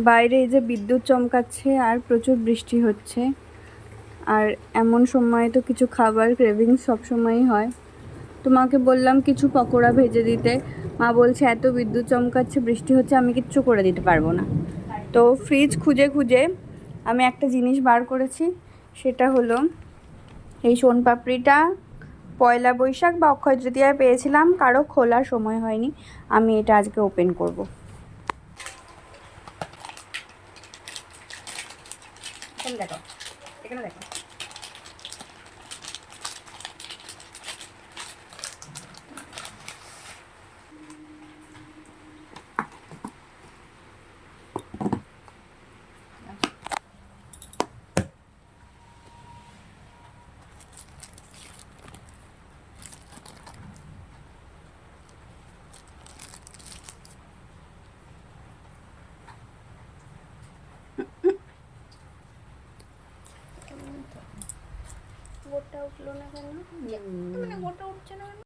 বাইরে এই যে বিদ্যুৎ চমকাচ্ছে আর প্রচুর বৃষ্টি হচ্ছে, আর এমন সময় তো কিছু খাবার ক্রেভিংস সবসময়ই হয়। তো মাকে বললাম কিছু পকোড়া ভেজে দিতে। মা বলছে এত বিদ্যুৎ চমকাচ্ছে, বৃষ্টি হচ্ছে, আমি কিচ্ছু করে দিতে পারবো না। তো ফ্রিজ খুঁজে খুঁজে আমি একটা জিনিস বার করেছি, সেটা হলো এই সোনপাপড়িটা পয়লা বৈশাখ বা অক্ষয় তৃতীয়ায় পেয়েছিলাম, কারো খোলার সময় হয়নি। আমি এটা আজকে ওপেন করব। দেখো, এখানে দেখো, গোটা উঠলো না কেন? মানে গোটা উঠছে না কেন?